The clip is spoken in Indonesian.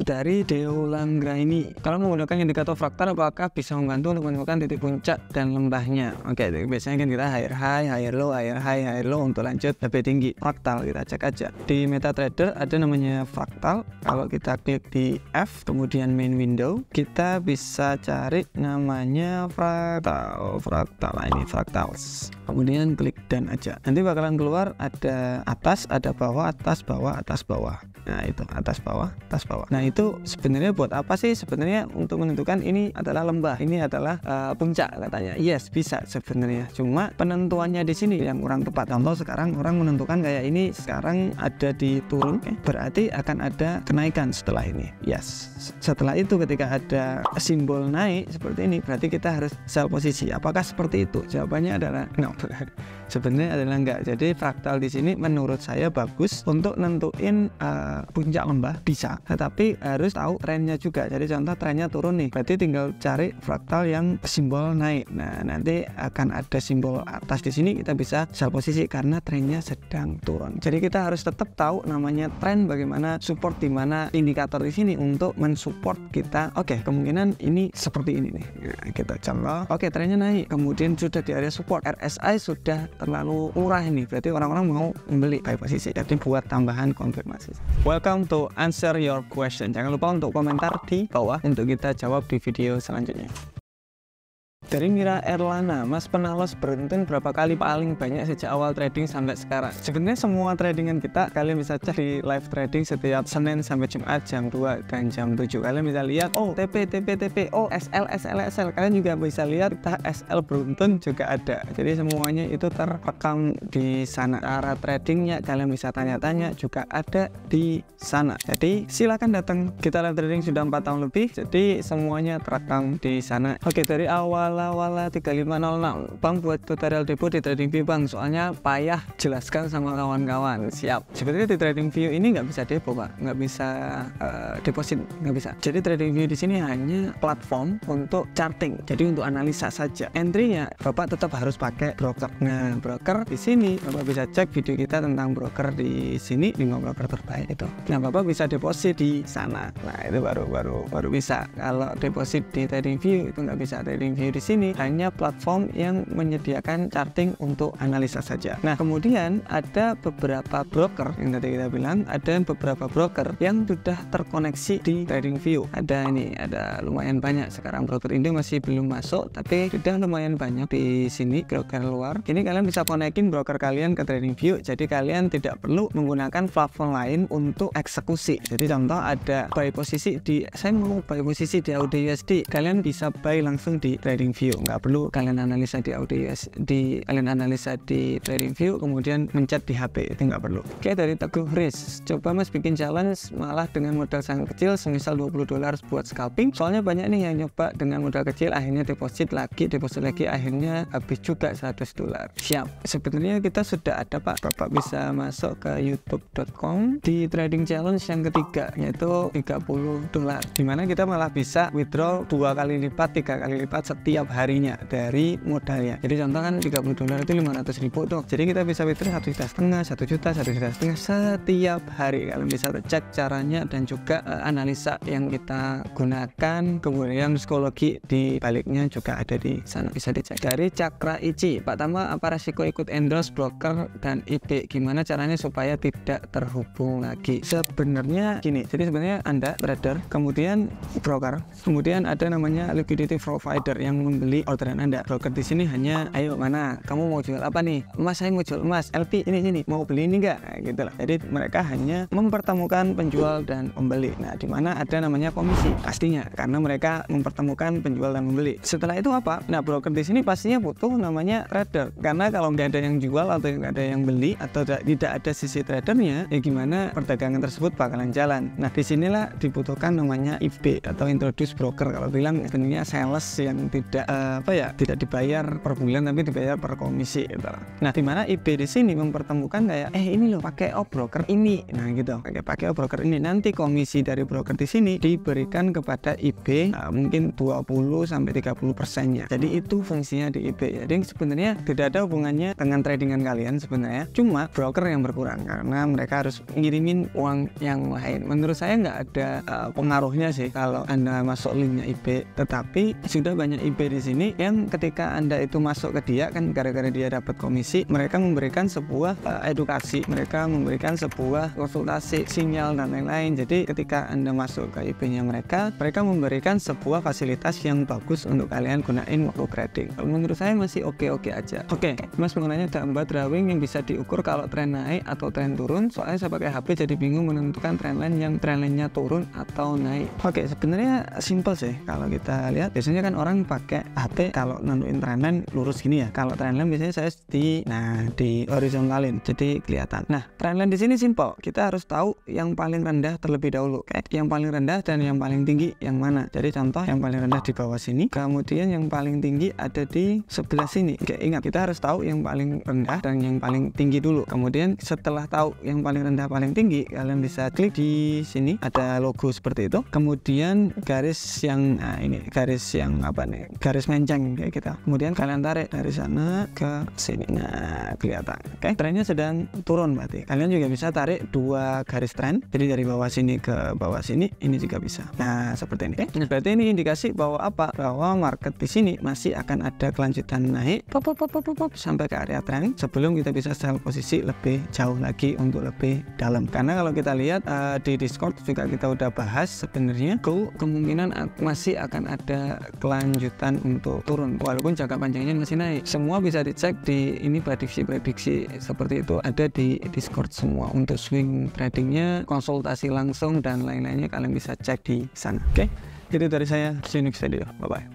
dari Deo Langgraini. Kalau menggunakan indikator fraktal, apakah bisa membantu untuk menemukan titik puncak dan lembahnya? Oke, biasanya kan kita higher high, higher low, higher high, higher low untuk lanjut lebih tinggi. Fraktal kita cek aja. Di MetaTrader ada namanya fraktal. Kalau kita klik di F, kemudian main window, kita bisa cari namanya fraktal. Nah, ini fraktals. Kemudian klik done aja. Nanti bakalan keluar ada atas, ada bawah, atas, bawah, atas, bawah. Nah, itu atas, bawah, atas, bawah. Nah, itu sebenarnya buat apa sih? Sebenarnya untuk menentukan ini adalah lembah, ini adalah puncak katanya. Yes, bisa sebenarnya. Cuma penentuannya di sini yang kurang tepat. Contoh sekarang orang menentukan kayak ini sekarang ada di turun, berarti akan ada kenaikan setelah ini. Yes. Setelah itu ketika ada simbol naik seperti ini, berarti kita harus sell posisi. Apakah seperti itu? Jawabannya adalah no. Sebenarnya adalah enggak. Jadi fraktal di sini menurut saya bagus untuk nentuin puncak lembah bisa, tetapi harus tahu trennya juga. Jadi contoh trennya turun nih, berarti tinggal cari fraktal yang simbol naik. Nah, nanti akan ada simbol atas di sini, kita bisa sell posisi karena trennya sedang turun. Jadi kita harus tetap tahu namanya tren, bagaimana support di mana indikator di sini untuk mensupport kita. Oke, kemungkinan ini seperti ini nih. Nah, kita contoh. Oke, trennya naik, kemudian sudah di area support. RSI sudah terlalu murah ini, berarti orang-orang mau membeli buy posisi. Jadi buat tambahan konfirmasi. Welcome to answer your question. Jangan lupa untuk komentar di bawah untuk kita jawab di video selanjutnya. Dari Mira Erlana, Mas pernah loss beruntung berapa kali paling banyak sejak awal trading sampai sekarang? Sebenarnya semua tradingan kita kalian bisa cari live trading setiap Senin sampai Jumat jam 2 dan jam 7. Kalian bisa lihat, oh TP, oh SL. Kalian juga bisa lihat kita SL beruntun juga ada. Jadi semuanya itu terekam di sana. Cara tradingnya kalian bisa tanya-tanya juga ada di sana. Jadi silakan datang. Kita live trading sudah 4 tahun lebih, jadi semuanya terekam di sana. Oke, dari awal 3506 Bang buat tutorial depo di TradingView Bang, soalnya payah jelaskan sama kawan-kawan. Siap. Sebenarnya di TradingView ini nggak bisa depo Pak, nggak bisa deposit, nggak bisa. Jadi TradingView di sini hanya platform untuk charting, jadi untuk analisa saja. Entry-nya Bapak tetap harus pakai broker. Nah, broker di sini Bapak bisa cek video kita tentang broker di sini, 5 broker terbaik itu. Nah, Bapak bisa deposit di sana. Nah, itu baru bisa. Kalau deposit di TradingView itu nggak bisa. TradingView di sini hanya platform yang menyediakan charting untuk analisa saja. Nah, kemudian ada beberapa broker yang tadi kita bilang, ada beberapa broker yang sudah terkoneksi di TradingView. Ada lumayan banyak sekarang. Broker Indo masih belum masuk, tapi sudah lumayan banyak di sini broker luar. Ini kalian bisa konekin broker kalian ke TradingView, jadi kalian tidak perlu menggunakan platform lain untuk eksekusi. Jadi contoh ada buy posisi saya mau buy posisi di AUD/USD, kalian bisa buy langsung di TradingView. Nggak perlu kalian analisa di kalian analisa di TradingView kemudian mencet di HP, itu nggak perlu. Oke, dari Teguh Riz, coba Mas bikin challenge malah dengan modal sangat kecil, semisal $20 buat scalping. Soalnya banyak nih yang nyoba dengan modal kecil, akhirnya deposit lagi, akhirnya habis juga $100. Siap. Sebenarnya kita sudah ada Pak. Bapak bisa masuk ke youtube.com di trading challenge yang ketiga, yaitu $30, dimana kita malah bisa withdraw 2 kali lipat, 3 kali lipat setiap harinya dari modalnya. Jadi contoh kan $30 itu 500.000 tuh. Jadi kita bisa withdraw 1,5 juta, 1 juta, 1,5 juta setiap hari. Kalian bisa cek caranya dan juga analisa yang kita gunakan, kemudian psikologi di baliknya juga ada di sana, bisa dicek. Dari Cakra Ici, Pak Tama, apa resiko ikut endorse broker dan IP? Gimana caranya supaya tidak terhubung lagi? Sebenarnya gini, jadi sebenarnya Anda trader, kemudian broker, kemudian ada namanya liquidity provider yang membeli orderan Anda. Broker di sini hanya, ayo mana, kamu mau jual apa nih? Emas, saya mau jual emas. LP, ini mau beli ini enggak? Nah, gitu lah. Jadi mereka hanya mempertemukan penjual dan pembeli. Nah, di mana ada namanya komisi pastinya, karena mereka mempertemukan penjual dan pembeli. Setelah itu apa? Nah, broker di sini pastinya butuh namanya trader, karena kalau nggak ada yang jual atau nggak ada yang beli atau tidak ada sisi tradernya, ya gimana perdagangan tersebut bakalan jalan. Nah, disinilah dibutuhkan namanya IB atau introduce broker. Kalau bilang sebenarnya sales yang tidak tidak dibayar per bulan tapi dibayar per komisi gitu. Nah, dimana IB di sini mempertemukan kayak ini loh pakai broker ini. Nah, gitu. Pakai broker ini, nanti komisi dari broker di sini diberikan kepada IB mungkin 20-30%-nya. Jadi itu fungsinya di IB. Jadi sebenarnya tidak ada hubungannya dengan tradingan kalian sebenarnya. Cuma broker yang berkurang karena mereka harus ngirimin uang yang lain. Menurut saya nggak ada pengaruhnya sih kalau Anda masuk linknya IB. Tetapi sudah banyak IB di sini yang ketika Anda itu masuk ke dia kan gara-gara dia dapat komisi, mereka memberikan sebuah edukasi, mereka memberikan sebuah konsultasi, sinyal dan lain-lain. Jadi ketika Anda masuk ke IB-nya mereka memberikan sebuah fasilitas yang bagus untuk kalian gunain waktu trading. Menurut saya masih oke-oke aja. Oke, Mas menggunakan gambar drawing yang bisa diukur kalau tren naik atau tren turun. Soalnya saya pakai HP jadi bingung menentukan trend line-nya turun atau naik. Oke, sebenarnya simple sih kalau kita lihat. Biasanya kan orang pakai HP kalau nentuin trend line lurus gini ya. Kalau trend line biasanya saya di horizontalin jadi kelihatan. Nah, trend line di sini simple. Kita harus tahu yang paling rendah terlebih dahulu. Yang paling rendah dan yang paling tinggi yang mana. Jadi contoh yang paling rendah di bawah sini, kemudian yang paling tinggi ada di sebelah sini. Oke, ingat kita harus tahu yang paling rendah dan yang paling tinggi dulu. Kemudian setelah tahu yang paling rendah paling tinggi, kalian bisa klik di sini ada logo seperti itu. Kemudian garis yang garis menceng kayak gitu. Kemudian kalian tarik dari sana ke sini. Nah, kelihatan. Oke, trennya sedang turun berarti. Kalian juga bisa tarik dua garis tren. Jadi dari bawah sini ke bawah sini ini juga bisa. Nah, seperti ini. Nah, berarti ini indikasi bahwa apa? Bahwa market di sini masih akan ada kelanjutan naik sampai ke area tren sebelum kita bisa sell posisi lebih jauh lagi untuk lebih dalam. Karena kalau kita lihat di Discord juga kita udah bahas sebenarnya kemungkinan masih akan ada kelanjutan untuk turun walaupun jangka panjangnya masih naik. Semua bisa dicek di ini prediksi seperti itu ada di Discord semua. Untuk swing tradingnya, konsultasi langsung dan lain-lainnya kalian bisa cek di sana. Oke, itu dari saya. See you next video. Bye bye.